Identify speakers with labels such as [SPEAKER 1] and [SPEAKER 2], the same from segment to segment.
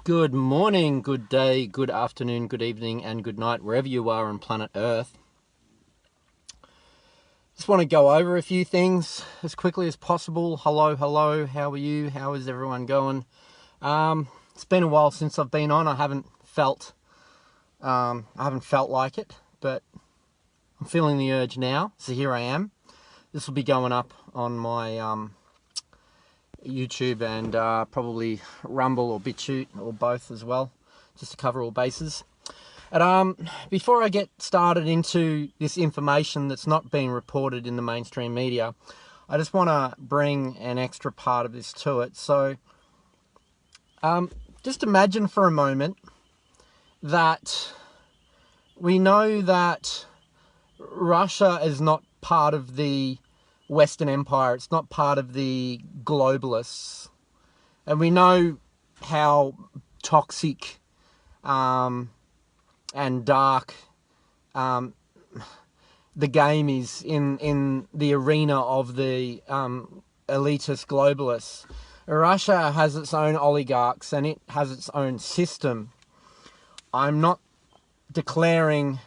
[SPEAKER 1] Good morning, good day, good afternoon, good evening, and good night, wherever you are on planet Earth. Just want to go over a few things as quickly as possible. Hello, how are you? How is everyone going? It's been a while since I've been on. I haven't felt like it, but I'm feeling the urge now, so here I am. This will be going up on my YouTube and probably Rumble or BitChute or both as well, just to cover all bases. And before I get started into this information that's not being reported in the mainstream media, I just want to bring an extra part of this to it. So just imagine for a moment that we know that Russia is not part of the Western Empire. It's not part of the globalists. And we know how toxic and dark the game is in the arena of the elitist globalists. Russia has its own oligarchs and it has its own system. I'm not declaring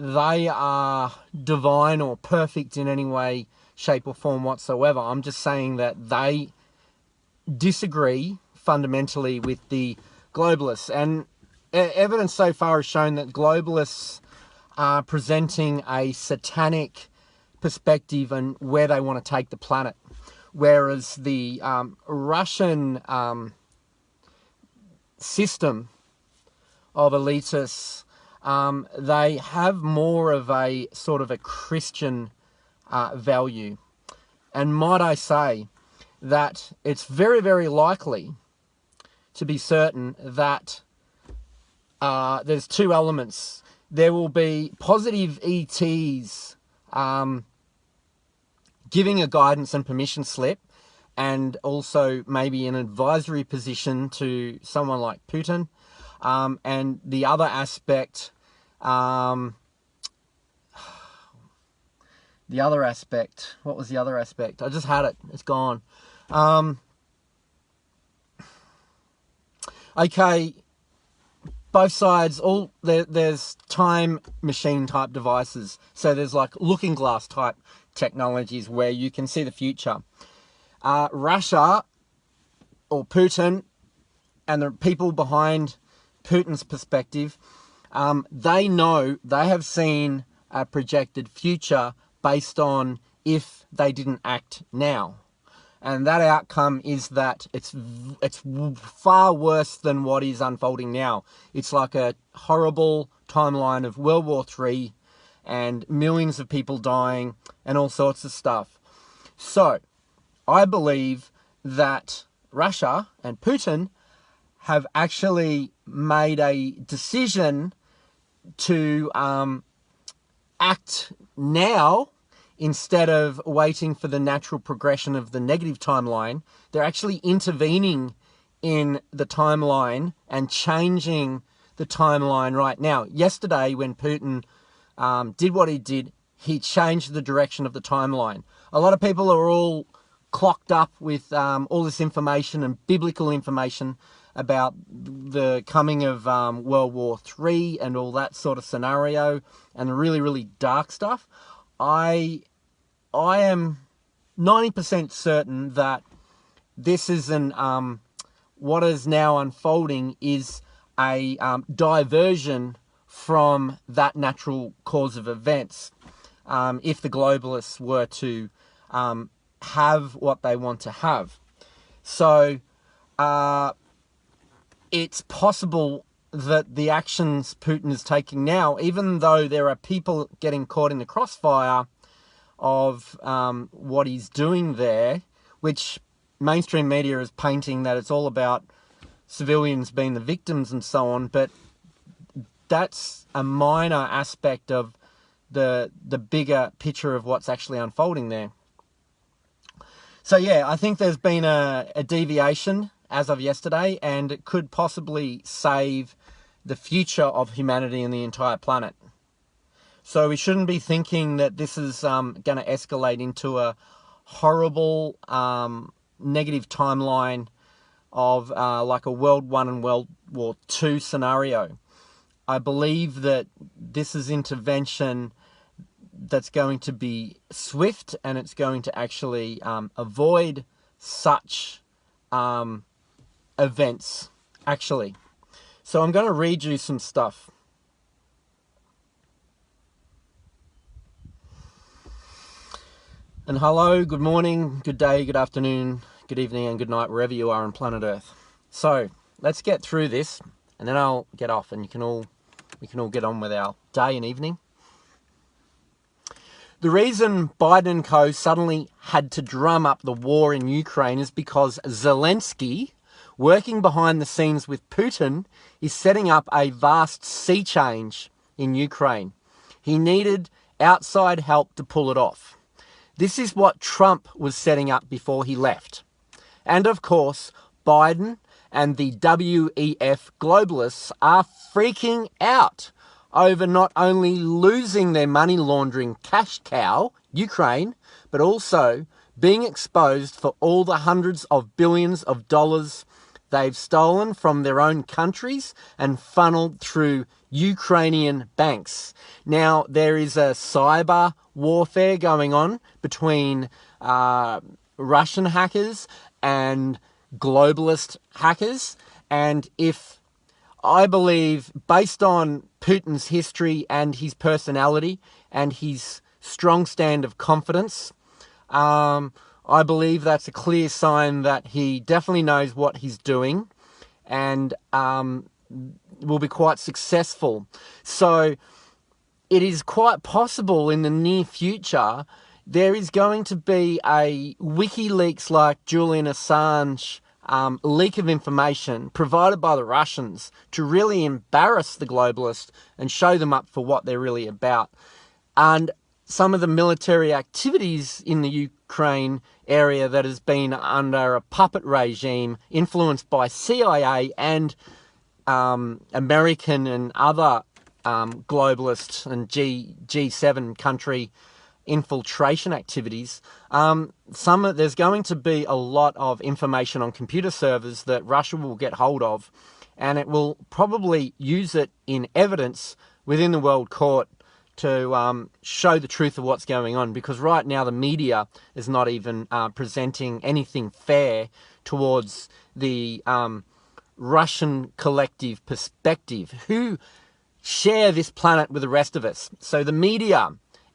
[SPEAKER 1] they are divine or perfect in any way, shape or form whatsoever. I'm just saying that they disagree fundamentally with the globalists. And evidence so far has shown that globalists are presenting a satanic perspective on where they want to take the planet. Whereas the Russian system of elitists, they have more of a sort of a Christian value. And might I say that it's very, very likely to be certain that there's two elements. There will be positive ETs giving a guidance and permission slip, and also maybe an advisory position to someone like Putin. And the other aspect, what was the other aspect? I just had it. It's gone. Okay, both sides, there's time machine type devices. So there's like looking glass type technologies where you can see the future. Russia or Putin and the people behind Putin's perspective, they have seen a projected future based on if they didn't act now. And that outcome is that it's far worse than what is unfolding now. It's like a horrible timeline of World War III and millions of people dying and all sorts of stuff. So I believe that Russia and Putin have actually made a decision to act now instead of waiting for the natural progression of the negative timeline. They're actually intervening in the timeline and changing the timeline right now. Yesterday, when Putin did what he did, he changed the direction of the timeline. A lot of people are all clocked up with all this information and biblical information about the coming of World War III and all that sort of scenario and the really, really dark stuff. I am 90% certain that this is what is now unfolding is a diversion from that natural cause of events. If the globalists were to have what they want to have. So it's possible that the actions Putin is taking now, even though there are people getting caught in the crossfire of what he's doing there, which mainstream media is painting that it's all about civilians being the victims and so on, but that's a minor aspect of the bigger picture of what's actually unfolding there. So yeah, I think there's been a deviation as of yesterday, and it could possibly save the future of humanity and the entire planet. So we shouldn't be thinking that this is going to escalate into a horrible negative timeline of like a World War I and World War II scenario. I believe that this is intervention that's going to be swift, and it's going to actually avoid such events, actually. So I'm going to read you some stuff. And hello, good morning, good day, good afternoon, good evening, and good night, wherever you are on planet Earth. So let's get through this, and then I'll get off, and we can all get on with our day and evening. The reason Biden and co. suddenly had to drum up the war in Ukraine is because Zelensky, working behind the scenes with Putin, is setting up a vast sea change in Ukraine. He needed outside help to pull it off. This is what Trump was setting up before he left. And of course, Biden and the WEF globalists are freaking out over not only losing their money laundering cash cow, Ukraine, but also being exposed for all the hundreds of billions of dollars they've stolen from their own countries and funneled through Ukrainian banks. Now, there is a cyber warfare going on between Russian hackers and globalist hackers. And if I believe, based on Putin's history and his personality and his strong stand of confidence, I believe that's a clear sign that he definitely knows what he's doing and will be quite successful. So it is quite possible in the near future there is going to be a WikiLeaks like Julian Assange leak of information provided by the Russians to really embarrass the globalists and show them up for what they're really about. And some of the military activities in the Ukraine area that has been under a puppet regime influenced by CIA and American and other globalist and G7 country infiltration activities, there's going to be a lot of information on computer servers that Russia will get hold of, and it will probably use it in evidence within the world court to show the truth of what's going on, because right now the media is not even presenting anything fair towards the Russian collective perspective, who share this planet with the rest of us. So the media,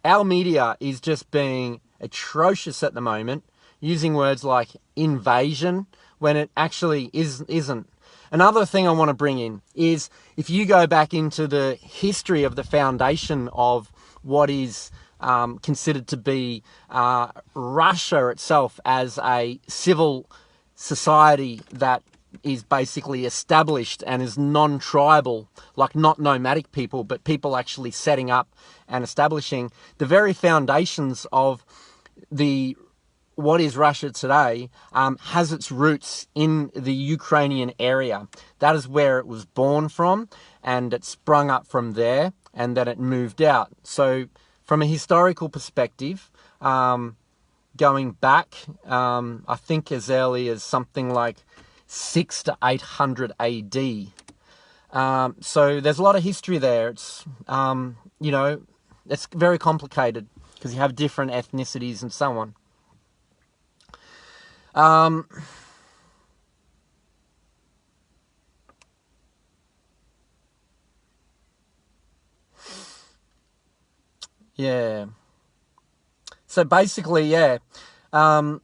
[SPEAKER 1] our media, is just being atrocious at the moment, using words like invasion when it actually isn't. Another thing I want to bring in is, if you go back into the history of the foundation of what is considered to be Russia itself as a civil society that is basically established and is non-tribal, like not nomadic people, but people actually setting up and establishing the very foundations of what is Russia today, has its roots in the Ukrainian area. That is where it was born from, and it sprung up from there, and then it moved out. So from a historical perspective, going back, I think as early as something like 600 to 800 AD. So there's a lot of history there. It's, it's very complicated because you have different ethnicities and so on. Yeah. So basically, yeah, the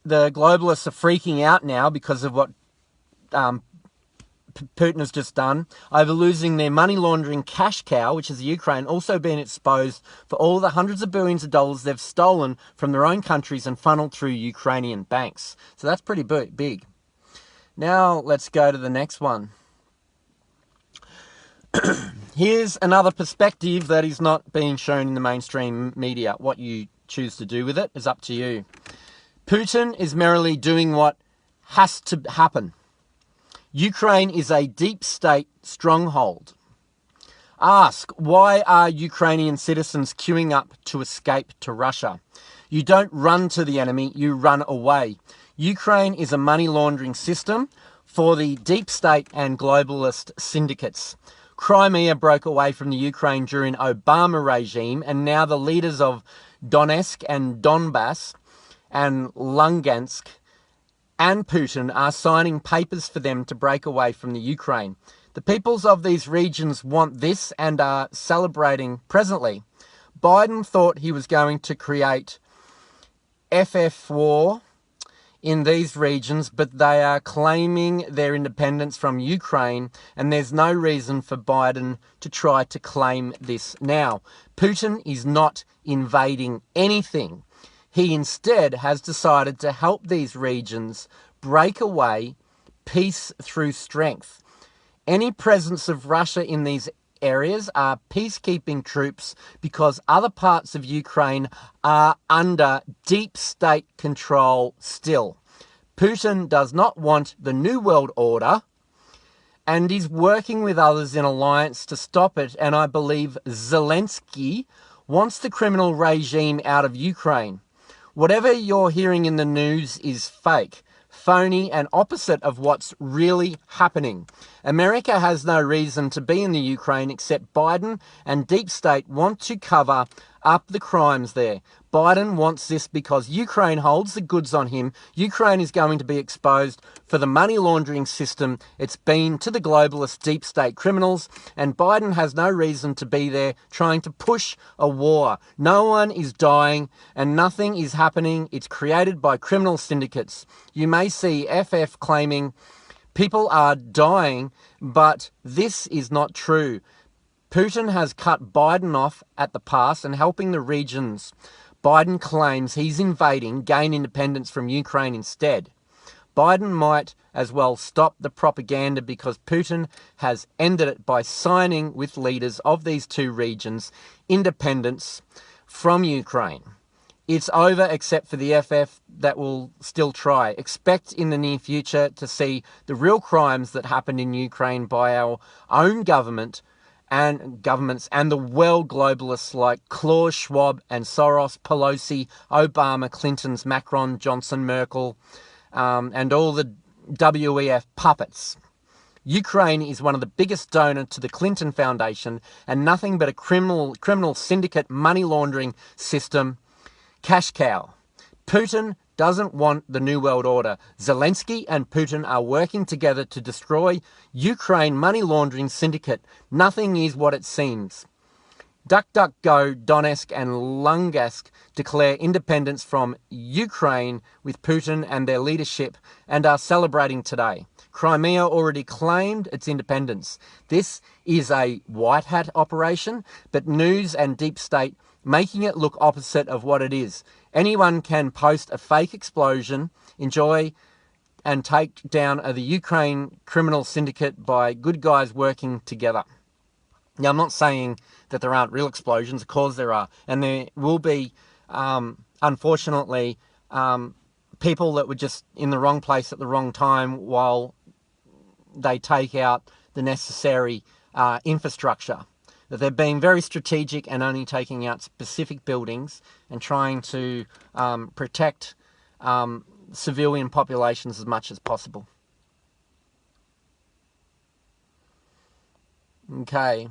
[SPEAKER 1] globalists are freaking out now because of what Putin has just done, over losing their money laundering cash cow, which is Ukraine, also being exposed for all the hundreds of billions of dollars they've stolen from their own countries and funneled through Ukrainian banks. So that's pretty big. Now let's go to the next one. Here's another perspective that is not being shown in the mainstream media. What you choose to do with it is up to you. Putin is merely doing what has to happen. Ukraine is a deep state stronghold. Ask, why are Ukrainian citizens queuing up to escape to Russia? You don't run to the enemy, you run away. Ukraine is a money laundering system for the deep state and globalist syndicates. Crimea broke away from the Ukraine during Obama regime, and now the leaders of Donetsk and Donbass and Lugansk and Putin are signing papers for them to break away from the Ukraine. The peoples of these regions want this and are celebrating presently. Biden thought he was going to create FF war in these regions, but they are claiming their independence from Ukraine, and there's no reason for Biden to try to claim this now. Putin is not invading anything. He instead has decided to help these regions break away, peace through strength. Any presence of Russia in these areas are peacekeeping troops because other parts of Ukraine are under deep state control still. Putin does not want the New World Order and is working with others in alliance to stop it, and I believe Zelensky wants the criminal regime out of Ukraine. Whatever you're hearing in the news is fake, phony, and opposite of what's really happening. America has no reason to be in the Ukraine except Biden and deep state want to cover up the crimes there. Biden wants this because Ukraine holds the goods on him. Ukraine is going to be exposed for the money laundering system it's been to the globalist deep state criminals, and Biden has no reason to be there trying to push a war. No one is dying and nothing is happening. It's created by criminal syndicates. You may see FF claiming people are dying, but this is not true. Putin has cut Biden off at the pass and helping the regions Biden claims he's invading gain independence from Ukraine instead. Biden might as well stop the propaganda because Putin has ended it by signing with leaders of these two regions independence from Ukraine. It's over except for the FF that will still try. Expect in the near future to see the real crimes that happened in Ukraine by our own governments and the world globalists like Klaus Schwab and Soros, Pelosi, Obama, Clintons, Macron, Johnson, Merkel, and all the WEF puppets. Ukraine is one of the biggest donors to the Clinton Foundation and nothing but a criminal syndicate money laundering system cash cow. Putin doesn't want the New World Order. Zelensky and Putin are working together to destroy Ukraine money laundering syndicate. Nothing is what it seems. DuckDuckGo, Donetsk and Lugansk declare independence from Ukraine with Putin and their leadership and are celebrating today. Crimea already claimed its independence. This is a white hat operation, but news and deep state making it look opposite of what it is. Anyone can post a fake explosion, enjoy and take down the Ukraine criminal syndicate by good guys working together. Now, I'm not saying that there aren't real explosions, of course there are. And there will be, unfortunately, people that were just in the wrong place at the wrong time while they take out the necessary infrastructure. That they're being very strategic and only taking out specific buildings and trying to protect civilian populations as much as possible. Okay.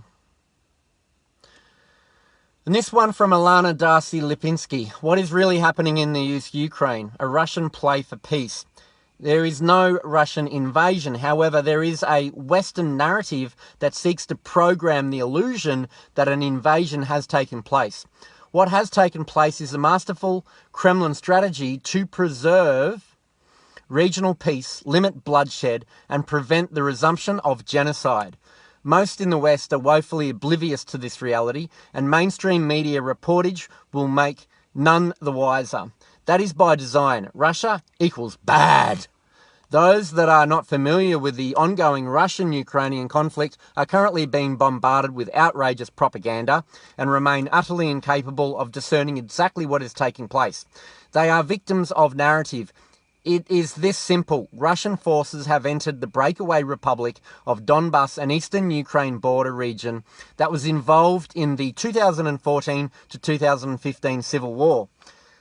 [SPEAKER 1] And this one from Alana Darcy Lipinski. What is really happening in the Ukraine? A Russian play for peace. There is no Russian invasion. However, there is a Western narrative that seeks to program the illusion that an invasion has taken place. What has taken place is a masterful Kremlin strategy to preserve regional peace, limit bloodshed, and prevent the resumption of genocide. Most in the West are woefully oblivious to this reality, and mainstream media reportage will make none the wiser. That is by design. Russia equals bad. Those that are not familiar with the ongoing Russian-Ukrainian conflict are currently being bombarded with outrageous propaganda and remain utterly incapable of discerning exactly what is taking place. They are victims of narrative. It is this simple. Russian forces have entered the breakaway republic of Donbass, an eastern Ukraine border region that was involved in the 2014 to 2015 civil war.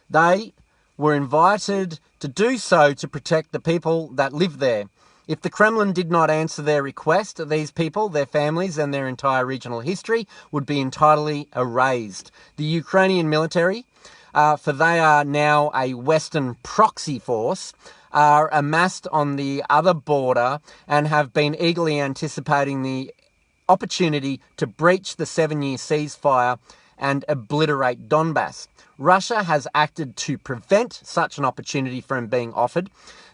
[SPEAKER 1] They were invited to do so to protect the people that live there. If the Kremlin did not answer their request, these people, their families, and their entire regional history would be entirely erased. The Ukrainian military, for they are now a Western proxy force, are amassed on the other border and have been eagerly anticipating the opportunity to breach the 7-year ceasefire and obliterate Donbass. Russia has acted to prevent such an opportunity from being offered.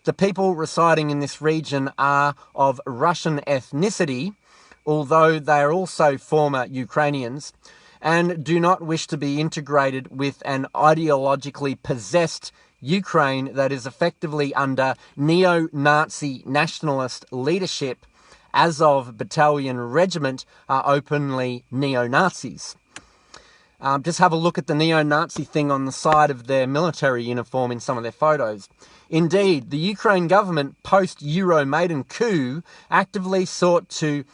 [SPEAKER 1] The people residing in this region are of Russian ethnicity, although they are also former Ukrainians, and do not wish to be integrated with an ideologically possessed Ukraine that is effectively under neo-Nazi nationalist leadership. Azov Battalion Regiment are openly neo-Nazis. Just have a look at the neo-Nazi thing on the side of their military uniform in some of their photos. Indeed, the Ukraine government, post-Euromaidan coup, actively sought to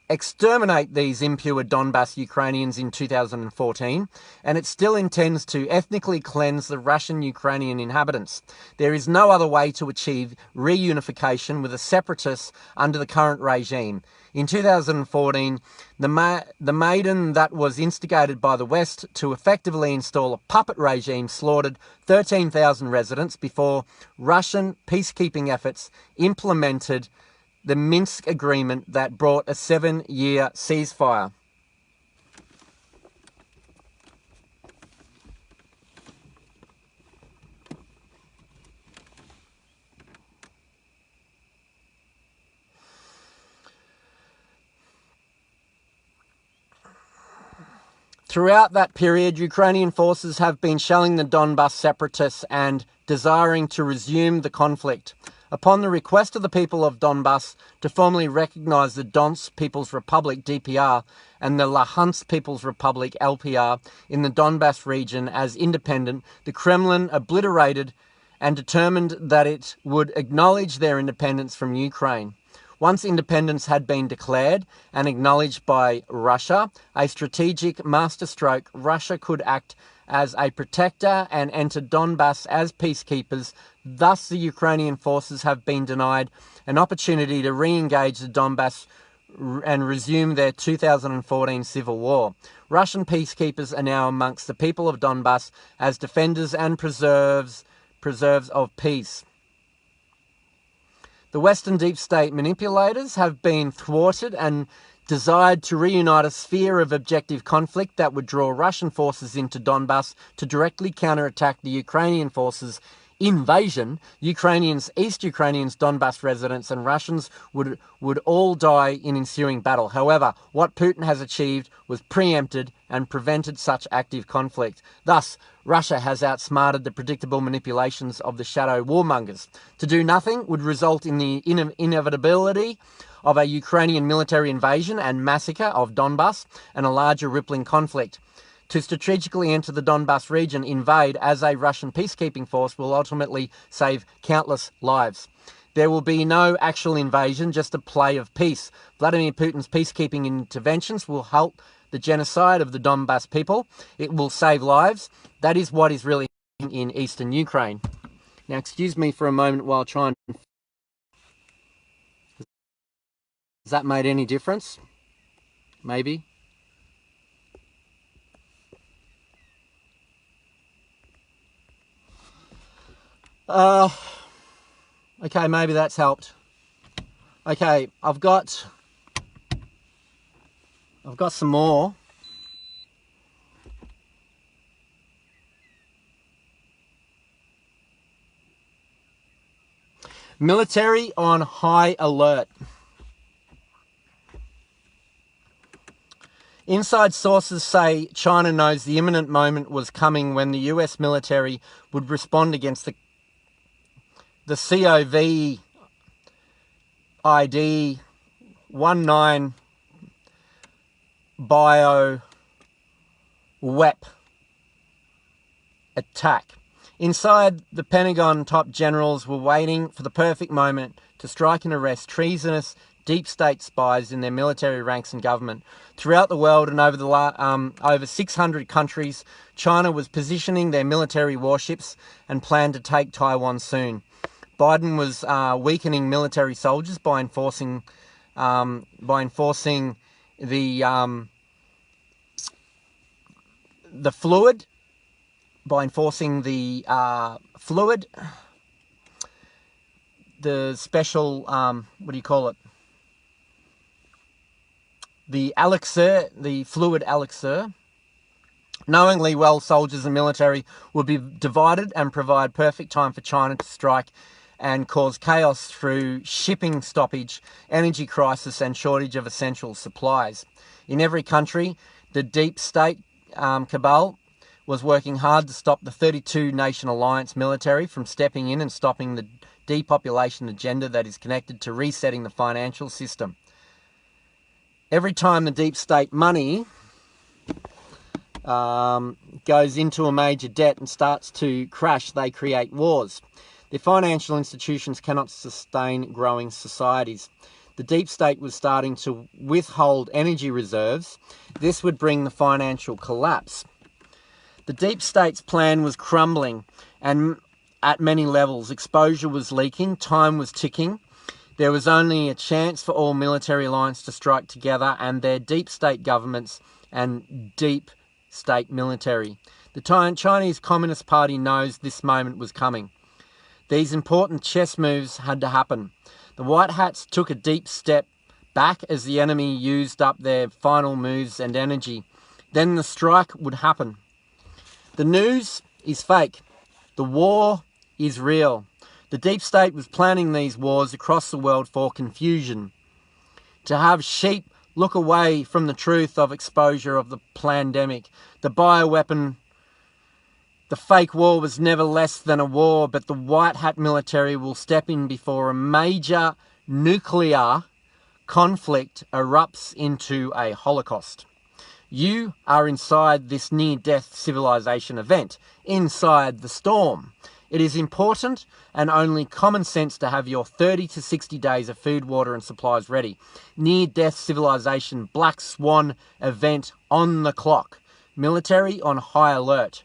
[SPEAKER 1] exterminate these impure Donbass Ukrainians in 2014, and it still intends to ethnically cleanse the Russian Ukrainian inhabitants. There is no other way to achieve reunification with the separatists under the current regime. In 2014, the Maidan that was instigated by the West to effectively install a puppet regime slaughtered 13,000 residents before Russian peacekeeping efforts implemented the Minsk agreement that brought a 7-year ceasefire. Throughout that period, Ukrainian forces have been shelling the Donbass separatists and desiring to resume the conflict. Upon the request of the people of Donbass to formally recognise the Donetsk People's Republic, DPR, and the Luhansk People's Republic, LPR, in the Donbass region as independent, the Kremlin obliterated and determined that it would acknowledge their independence from Ukraine. Once independence had been declared and acknowledged by Russia, a strategic masterstroke, Russia could act as a protector and enter Donbass as peacekeepers. Thus, the Ukrainian forces have been denied an opportunity to re-engage the Donbass and resume their 2014 civil war. Russian peacekeepers are now amongst the people of Donbass as defenders and preserves of peace. The Western deep state manipulators have been thwarted and desired to reunite a sphere of objective conflict that would draw Russian forces into Donbass to directly counterattack the Ukrainian forces' invasion. Ukrainians, East Ukrainians, Donbass residents and Russians would all die in ensuing battle. However, what Putin has achieved was preempted and prevented such active conflict. Thus, Russia has outsmarted the predictable manipulations of the shadow warmongers. To do nothing would result in the inevitability of a Ukrainian military invasion and massacre of Donbass and a larger rippling conflict. To strategically enter the Donbass region, invade as a Russian peacekeeping force will ultimately save countless lives. There will be no actual invasion, just a play of peace. Vladimir Putin's peacekeeping interventions will halt the genocide of the Donbass people. It will save lives. That is what is really happening in eastern Ukraine. Now, excuse me for a moment while trying. Has that made any difference? Maybe. Okay, maybe that's helped. Okay, I've got some more. Military on high alert. Inside sources say China knows the imminent moment was coming when the US military would respond against the COVID-19 bio WEP attack. Inside, the Pentagon top generals were waiting for the perfect moment to strike and arrest treasonous deep state spies in their military ranks and government. Throughout the world and over 600 countries, China was positioning their military warships and planned to take Taiwan soon. Biden was weakening military soldiers by enforcing the fluid, the special, what do you call it? The elixir, the fluid elixir. Knowingly well, soldiers and military would be divided and provide perfect time for China to strike and cause chaos through shipping stoppage, energy crisis and shortage of essential supplies. In every country, the deep state cabal was working hard to stop the 32-nation alliance military from stepping in and stopping the depopulation agenda that is connected to resetting the financial system. Every time the deep state money goes into a major debt and starts to crash, they create wars. The financial institutions cannot sustain growing societies. The deep state was starting to withhold energy reserves. This would bring the financial collapse. The deep state's plan was crumbling, and at many levels, exposure was leaking, time was ticking. There was only a chance for all military alliances to strike together and their deep state governments and deep state military. The Chinese Communist Party knows this moment was coming. These important chess moves had to happen. The White Hats took a deep step back as the enemy used up their final moves and energy. Then the strike would happen. The news is fake. The war is real. The deep state was planning these wars across the world for confusion. To have sheep look away from the truth of exposure of the pandemic. The bioweapon, the fake war was never less than a war, but the White Hat military will step in before a major nuclear conflict erupts into a holocaust. You are inside this near-death civilization event, inside the storm. It is important and only common sense to have your 30 to 60 days of food, water and supplies ready. Near-death civilization, black swan event on the clock. Military on high alert.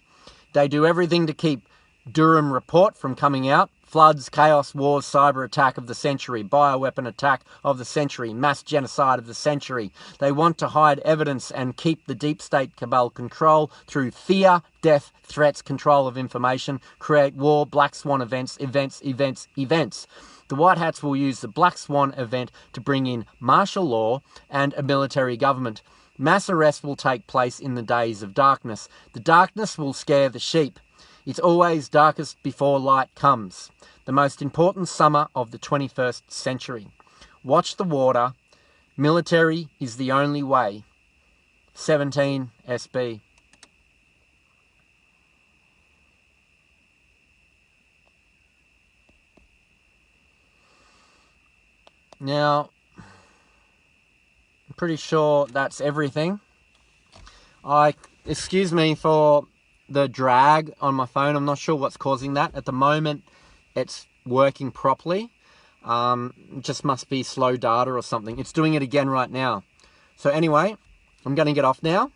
[SPEAKER 1] They do everything to keep Durham report from coming out. Floods, chaos, wars, cyber attack of the century, bioweapon attack of the century, mass genocide of the century. They want to hide evidence and keep the deep state cabal control through fear, death, threats, control of information, create war, black swan events. The White Hats will use the black swan event to bring in martial law and a military government. Mass arrests will take place in the days of darkness. The darkness will scare the sheep. It's always darkest before light comes. The most important summer of the 21st century. Watch the water. Military is the only way. 17 SB. Now, I'm pretty sure that's everything. Excuse me for the drag on my phone. I'm not sure what's causing that. At the moment, it's working properly. It just must be slow data or something. It's doing it again right now. So anyway, I'm going to get off now.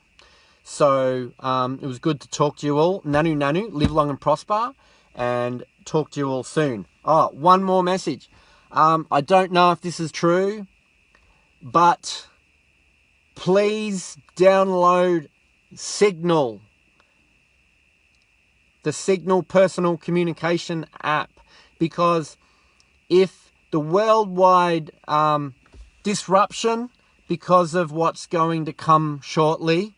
[SPEAKER 1] So it was good to talk to you all. Nanu nanu, live long and prosper, and talk to you all soon. Oh, one more message. I don't know if this is true, but please download Signal. The Signal personal communication app, because if the worldwide disruption because of what's going to come shortly,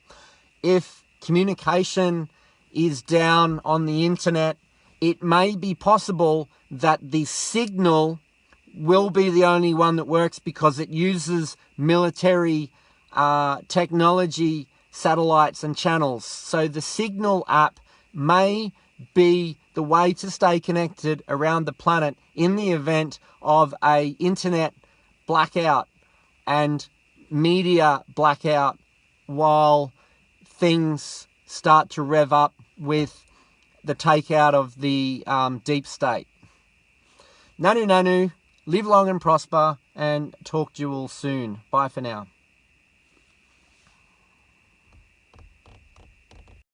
[SPEAKER 1] if communication is down on the internet, it may be possible that the Signal will be the only one that works because it uses military technology, satellites and channels. So the Signal app may be the way to stay connected around the planet in the event of a internet blackout and media blackout while things start to rev up with the takeout of the deep state. Nanu nanu, live long and prosper, and talk to you all soon. Bye for now.